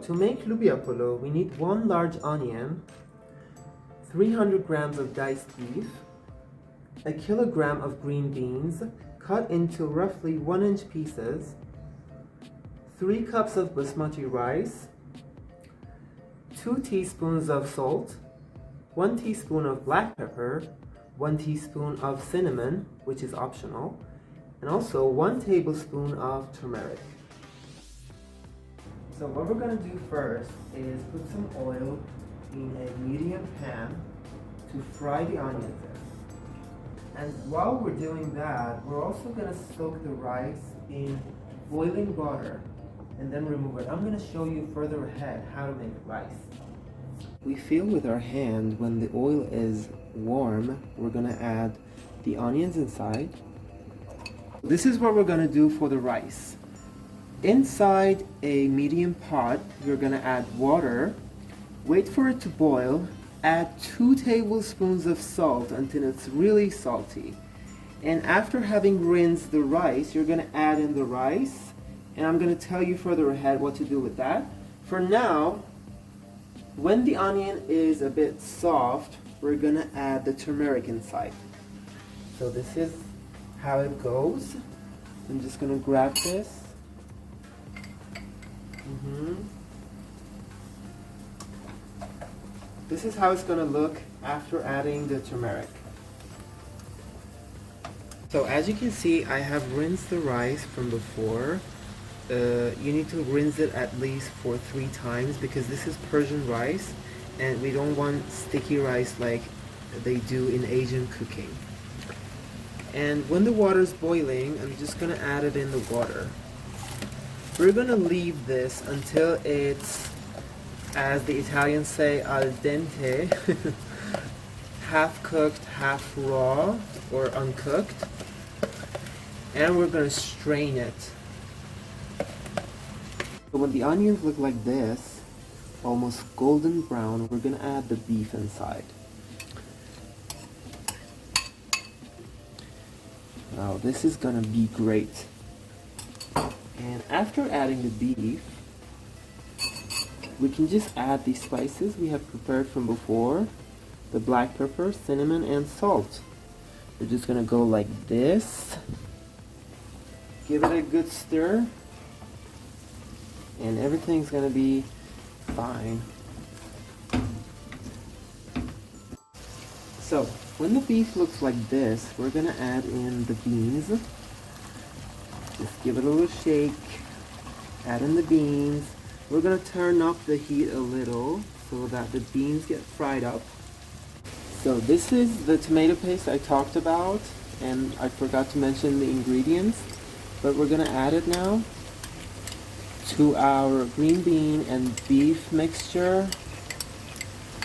To make Loobia Polo, we need 1 large onion, 300 grams of diced beef, a kilogram of green beans cut into roughly 1-inch pieces, 3 cups of basmati rice, 2 teaspoons of salt, 1 teaspoon of black pepper, 1 teaspoon of cinnamon, which is optional, and also 1 tablespoon of turmeric. So what we're going to do first is put some oil in a medium pan to fry the onions in. And while we're doing that, we're also going to soak the rice in boiling water and then remove it. I'm going to show you further ahead how to make rice. We feel with our hand when the oil is warm, we're going to add the onions inside. This is what we're going to do for the rice. Inside a medium pot, you're going to add water, wait for it to boil, add 2 tablespoons of salt until it's really salty. And after having rinsed the rice, you're going to add in the rice, and I'm going to tell you further ahead what to do with that. For now, when the onion is a bit soft, we're going to add the turmeric inside. So this is how it goes. I'm just going to grab this. This is how it's going to look after adding the turmeric. So as you can see, I have rinsed the rice from before. You need to rinse it at least for 3 times because this is Persian rice and we don't want sticky rice like they do in Asian cooking. And when the water is boiling, I'm just going to add it in the water. We're going to leave this until it's, as the Italians say, al dente, half cooked, half raw or uncooked. And we're going to strain it. So when the onions look like this, almost golden brown, we're going to add the beef inside. Now this is going to be great. And after adding the beef, we can just add the spices we have prepared from before, the black pepper, cinnamon, and salt. We're just going to go like this, give it a good stir, and everything's going to be fine. So, when the beef looks like this, we're going to add in the beans. Just give it a little shake, add in the beans. We're going to turn up the heat a little so that the beans get fried up. So this is the tomato paste I talked about, and I forgot to mention the ingredients, but we're going to add it now to our green bean and beef mixture,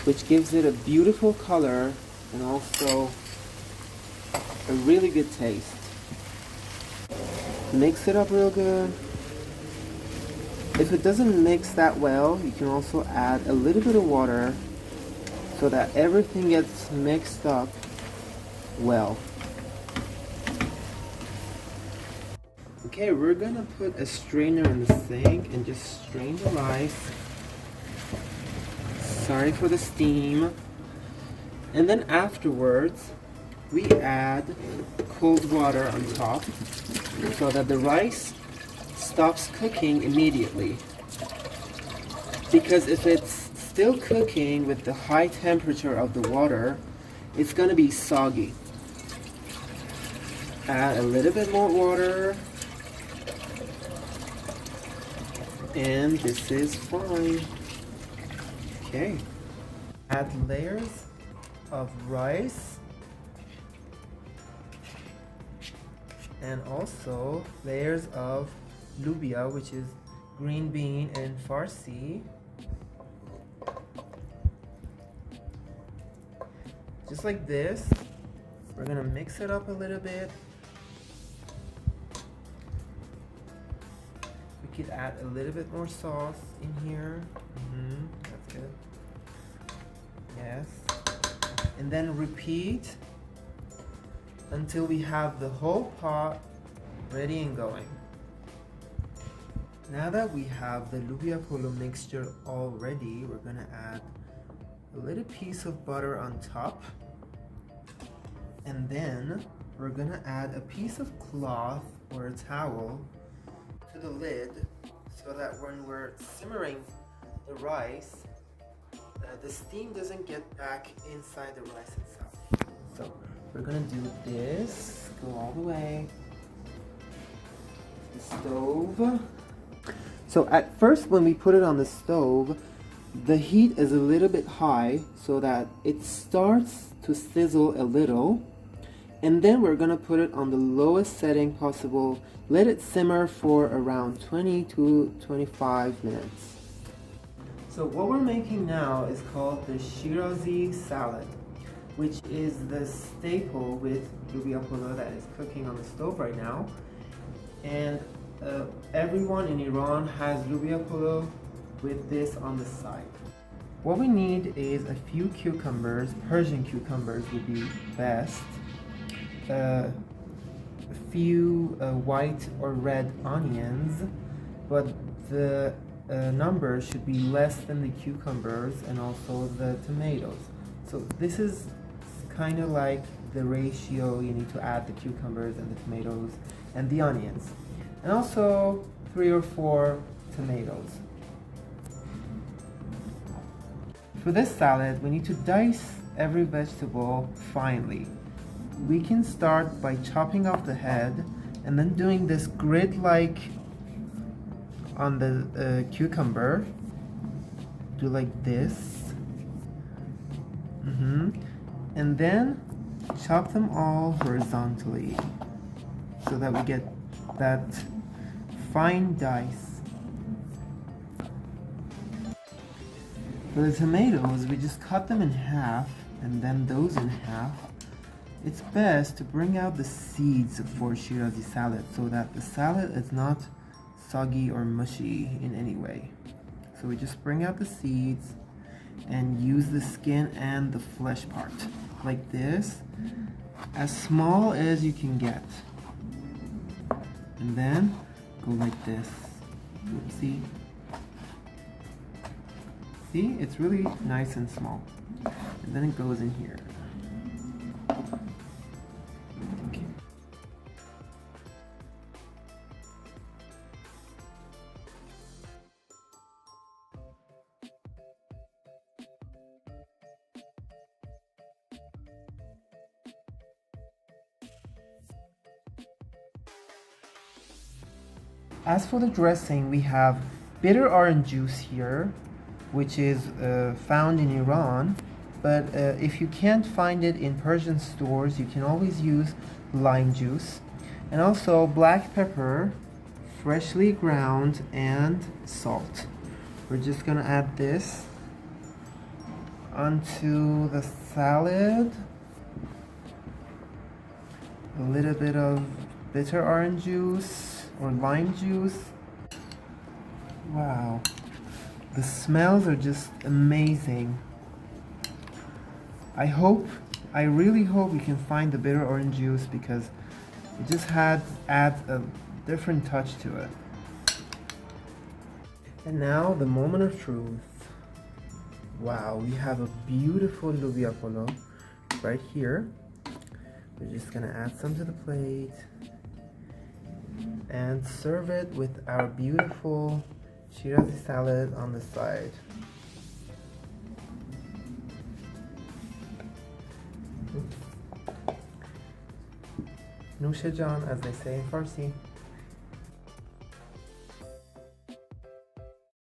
which gives it a beautiful color and also a really good taste. Mix it up real good. If it doesn't mix that well, you can also add a little bit of water so that everything gets mixed up well. Okay, we're gonna put a strainer in the sink and just strain the rice. Sorry for the steam. And then afterwards, we add cold water on top so that the rice stops cooking immediately. Because if it's still cooking with the high temperature of the water, it's going to be soggy. Add a little bit more water, and this is fine. Okay. Add layers of rice and also layers of Loobia, which is green bean in Farsi. Just like this. We're gonna mix it up a little bit. We could add a little bit more sauce in here. That's good. Yes. And then repeat until we have the whole pot ready and going. Now that we have the Loobia Polo mixture all ready, we're gonna add a little piece of butter on top. And then we're gonna add a piece of cloth or a towel to the lid so that when we're simmering the rice, the steam doesn't get back inside the rice itself. So we're gonna do this, go all the way, the stove. So at first when we put it on the stove, the heat is a little bit high so that it starts to sizzle a little. And then we're gonna put it on the lowest setting possible. Let it simmer for around 20 to 25 minutes. So what we're making now is called the Shirazi salad, which is the staple with Loobia Polo that is cooking on the stove right now. And everyone in Iran has Loobia Polo with this on the side. What we need is a few cucumbers. Persian cucumbers would be best. A few white or red onions, but the number should be less than the cucumbers, and also the tomatoes. So this is kind of like the ratio. You need to add the cucumbers and the tomatoes and the onions, and also 3 or 4 tomatoes. For this salad, we need to dice every vegetable finely. We can start by chopping off the head and then doing this grid-like on the cucumber. Do like this. And then chop them all horizontally so that we get that fine dice. For the tomatoes, we just cut them in half and then those in half. It's best to bring out the seeds for Shirazi salad so that the salad is not soggy or mushy in any way. So we just bring out the seeds and use the skin and the flesh part like this, as small as you can get. And then go like this. See? See? It's really nice and small. And then it goes in here. As for the dressing, we have bitter orange juice here, which is found in Iran, but if you can't find it in Persian stores, you can always use lime juice, and also black pepper, freshly ground, and salt. We're just gonna add this onto the salad. A little bit of bitter orange juice or lime juice. Wow, the smells are just amazing. I really hope you can find the bitter orange juice because it just adds a different touch to it. And now the moment of truth. Wow, we have a beautiful Loobia Polo right here. We're just gonna add some to the plate and serve it with our beautiful Shirazi salad on the side. Nusha Jan, as they say in Farsi.